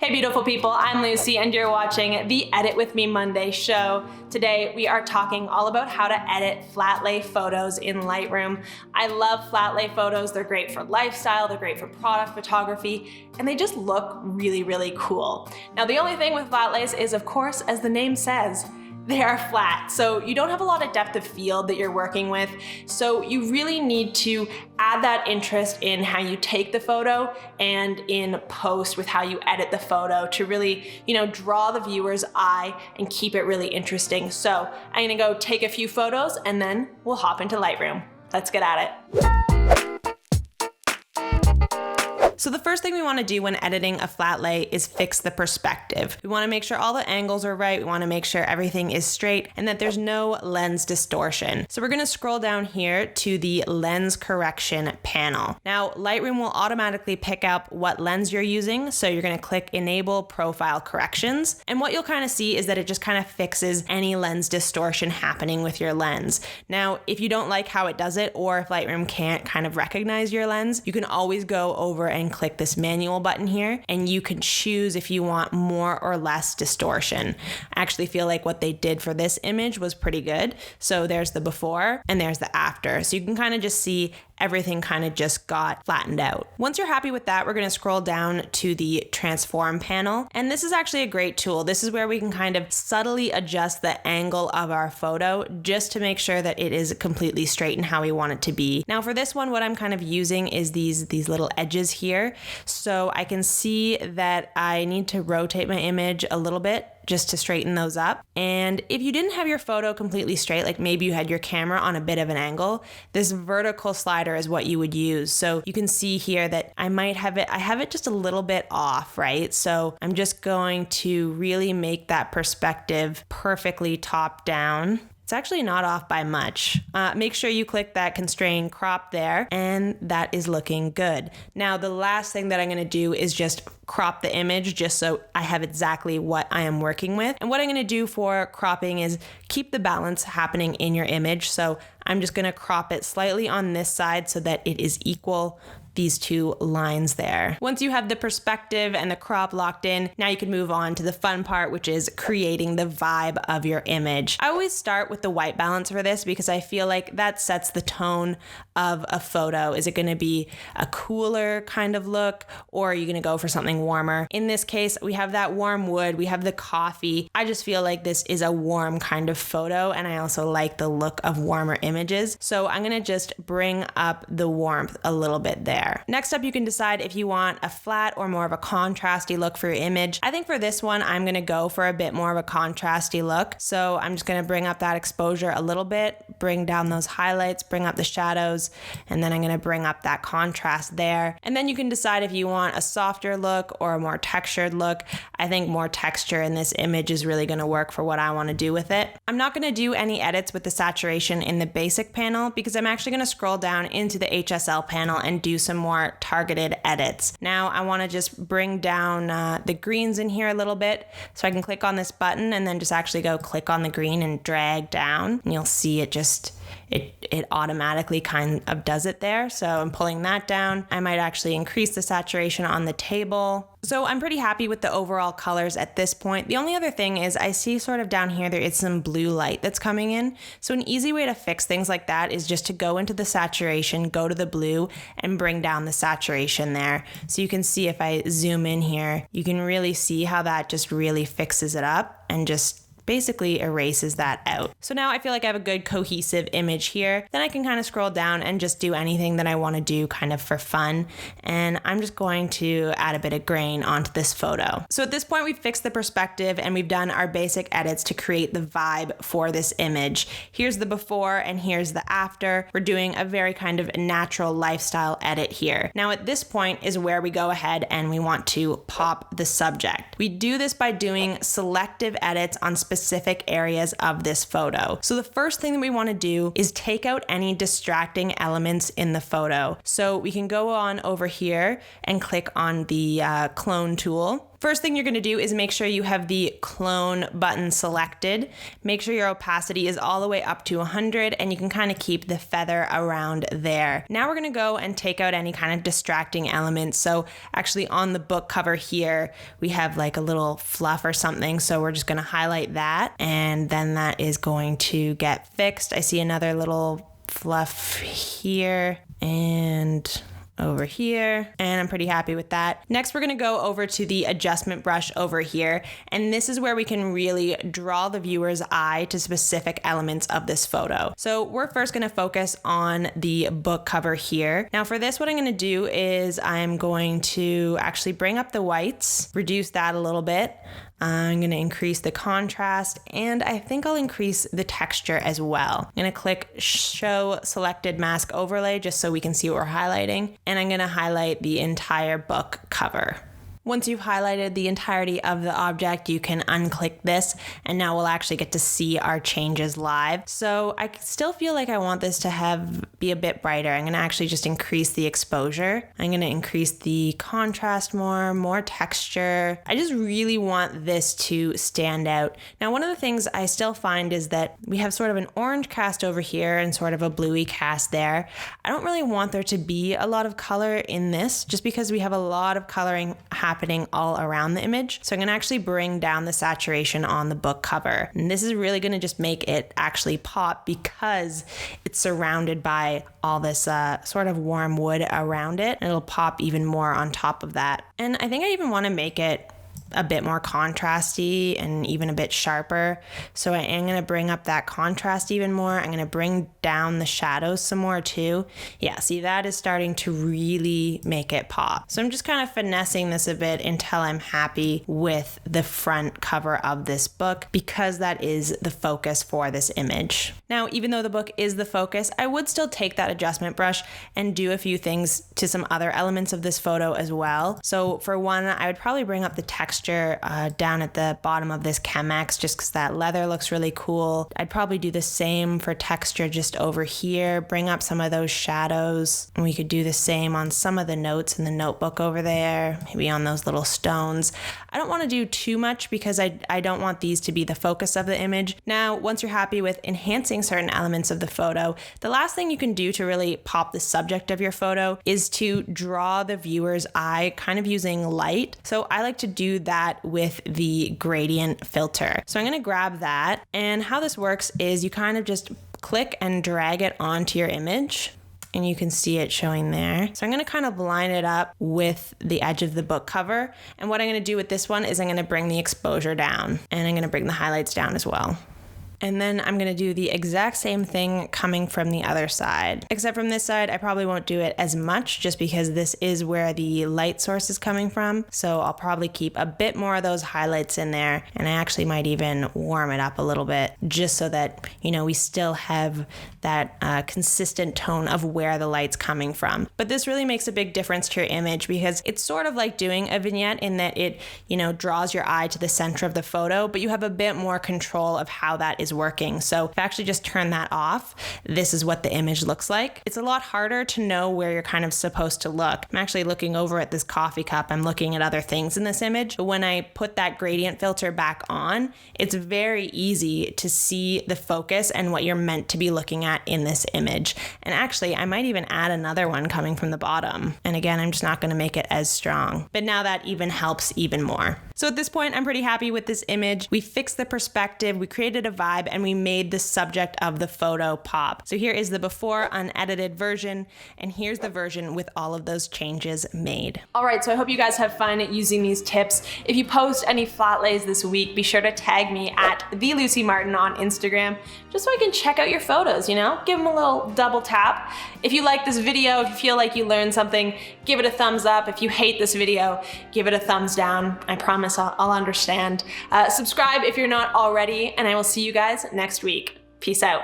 Hey beautiful people, I'm Lucy and you're watching the Edit With Me Monday show. Today we are talking all about how to edit flat lay photos in Lightroom. I love flat lay photos. They're great for lifestyle, they're great for product photography, and they just look really, really cool. Now the only thing with flat lays is, of course, as the name says, they are flat, so you don't have a lot of depth of field that you're working with. So you really need to add that interest in how you take the photo and in post with how you edit the photo to really, draw the viewer's eye and keep it really interesting. So I'm gonna go take a few photos and then we'll hop into Lightroom. Let's get at it. So the first thing we want to do when editing a flat lay is fix the perspective. We want to make sure all the angles are right. We want to make sure everything is straight and that there's no lens distortion. So we're going to scroll down here to the lens correction panel. Now, Lightroom will automatically pick up what lens you're using. So you're going to click enable profile corrections. And what you'll kind of see is that it just kind of fixes any lens distortion happening with your lens. Now, if you don't like how it does it, or if Lightroom can't kind of recognize your lens, you can always go over and click this manual button here and you can choose if you want more or less distortion. I actually feel like what they did for this image was pretty good. So there's the before and there's the after. So you can kind of just see everything kind of just got flattened out. Once you're happy with that, we're going to scroll down to the transform panel. And this is actually a great tool. This is where we can kind of subtly adjust the angle of our photo just to make sure that it is completely straight and how we want it to be. Now for this one, what I'm kind of using is these little edges here. So I can see that I need to rotate my image a little bit just to straighten those up. And if you didn't have your photo completely straight, like maybe you had your camera on a bit of an angle, this vertical slider is what you would use. So you can see here that I have it just a little bit off, right? So I'm just going to really make that perspective perfectly top down. It's actually not off by much. Make sure you click that constrain crop there, and that is looking good. Now, the last thing that I'm gonna do is just crop the image just so I have exactly what I am working with. And what I'm gonna do for cropping is keep the balance happening in your image. So I'm just gonna crop it slightly on this side so that it is equal these two lines there. Once you have the perspective and the crop locked in, now you can move on to the fun part, which is creating the vibe of your image. I always start with the white balance for this because I feel like that sets the tone of a photo. Is it gonna be a cooler kind of look, or are you gonna go for something warmer? In this case, we have that warm wood, we have the coffee. I just feel like this is a warm kind of photo, and I also like the look of warmer images. So I'm gonna just bring up the warmth a little bit there. Next up, you can decide if you want a flat or more of a contrasty look for your image. I think for this one, I'm gonna go for a bit more of a contrasty look. So I'm just gonna bring up that exposure a little bit, bring down those highlights, bring up the shadows, and then I'm gonna bring up that contrast there. And then you can decide if you want a softer look or a more textured look. I think more texture in this image is really gonna work for what I wanna do with it. I'm not gonna do any edits with the saturation in the basic panel because I'm actually gonna scroll down into the HSL panel and do some more targeted edits. Now I want to just bring down the greens in here a little bit, so I can click on this button and then just actually go click on the green and drag down, and you'll see it just it automatically kind of does it there. So I'm pulling that down. I might actually increase the saturation on the table. So I'm pretty happy with the overall colors at this point. The only other thing is I see sort of down here there is some blue light that's coming in. So an easy way to fix things like that is just to go into the saturation, go to the blue, and bring down the saturation there. So you can see if I zoom in here, you can really see how that just really fixes it up and just basically erases that out. So now I feel like I have a good cohesive image here. Then I can kind of scroll down and just do anything that I want to do kind of for fun. And I'm just going to add a bit of grain onto this photo. So at this point, we've fixed the perspective and we've done our basic edits to create the vibe for this image. Here's the before and here's the after. We're doing a very kind of natural lifestyle edit here. Now at this point is where we go ahead and we want to pop the subject. We do this by doing selective edits on specific areas of this photo. So the first thing that we want to do is take out any distracting elements in the photo. So we can go on over here and click on the clone tool. First thing you're gonna do is make sure you have the clone button selected. Make sure your opacity is all the way up to 100 and you can kind of keep the feather around there. Now we're gonna go and take out any kind of distracting elements. So actually on the book cover here, we have like a little fluff or something. So we're just gonna highlight that and then that is going to get fixed. I see another little fluff here and over here, and I'm pretty happy with that. Next, we're gonna go over to the adjustment brush over here, and this is where we can really draw the viewer's eye to specific elements of this photo. So we're first gonna focus on the book cover here. Now for this, what I'm gonna do is I'm going to actually bring up the whites, reduce that a little bit. I'm gonna increase the contrast and I think I'll increase the texture as well. I'm gonna click show selected mask overlay just so we can see what we're highlighting. And I'm gonna highlight the entire book cover. Once you've highlighted the entirety of the object, you can unclick this and now we'll actually get to see our changes live. So I still feel like I want this to be a bit brighter. I'm gonna actually just increase the exposure. I'm gonna increase the contrast more texture. I just really want this to stand out. Now, one of the things I still find is that we have sort of an orange cast over here and sort of a bluey cast there. I don't really want there to be a lot of color in this just because we have a lot of coloring happening all around the image. So I'm gonna actually bring down the saturation on the book cover. And this is really gonna just make it actually pop because it's surrounded by all this sort of warm wood around it. And it'll pop even more on top of that. And I think I even wanna make it a bit more contrasty and even a bit sharper. So I am going to bring up that contrast even more. I'm going to bring down the shadows some more too. Yeah, see, that is starting to really make it pop. So I'm just kind of finessing this a bit until I'm happy with the front cover of this book because that is the focus for this image. Now, even though the book is the focus, I would still take that adjustment brush and do a few things to some other elements of this photo as well. So for one, I would probably bring up the texture down at the bottom of this Chemex just because that leather looks really cool. I'd probably do the same for texture just over here, bring up some of those shadows. And we could do the same on some of the notes in the notebook over there, maybe on those little stones. I don't want to do too much because I don't want these to be the focus of the image. Now, once you're happy with enhancing certain elements of the photo, the last thing you can do to really pop the subject of your photo is to draw the viewer's eye kind of using light. So I like to do that with the gradient filter. So I'm going to grab that, and how this works is you kind of just click and drag it onto your image. And you can see it showing there. So I'm gonna kind of line it up with the edge of the book cover. And what I'm gonna do with this one is I'm gonna bring the exposure down and I'm gonna bring the highlights down as well. And then I'm gonna do the exact same thing coming from the other side. Except from this side, I probably won't do it as much just because this is where the light source is coming from. So I'll probably keep a bit more of those highlights in there. And I actually might even warm it up a little bit just so that, you know, we still have that consistent tone of where the light's coming from. But this really makes a big difference to your image because it's sort of like doing a vignette in that it, you know, draws your eye to the center of the photo, but you have a bit more control of how that is working. So if I actually just turn that off, this is what the image looks like. It's a lot harder to know where you're kind of supposed to look. I'm actually looking over at this coffee cup. I'm looking at other things in this image. But when I put that gradient filter back on, it's very easy to see the focus and what you're meant to be looking at in this image. And actually, I might even add another one coming from the bottom. And again, I'm just not going to make it as strong. But now that even helps even more. So at this point, I'm pretty happy with this image. We fixed the perspective, we created a vibe, and we made the subject of the photo pop. So here is the before unedited version, and here's the version with all of those changes made. All right, so I hope you guys have fun using these tips. If you post any flat lays this week, be sure to tag me at @TheLucyMartin on Instagram, just so I can check out your photos, you know? Give them a little double tap. If you like this video, if you feel like you learned something, give it a thumbs up. If you hate this video, give it a thumbs down. I promise I'll understand. Subscribe if you're not already, and I will see you guys next week. Peace out.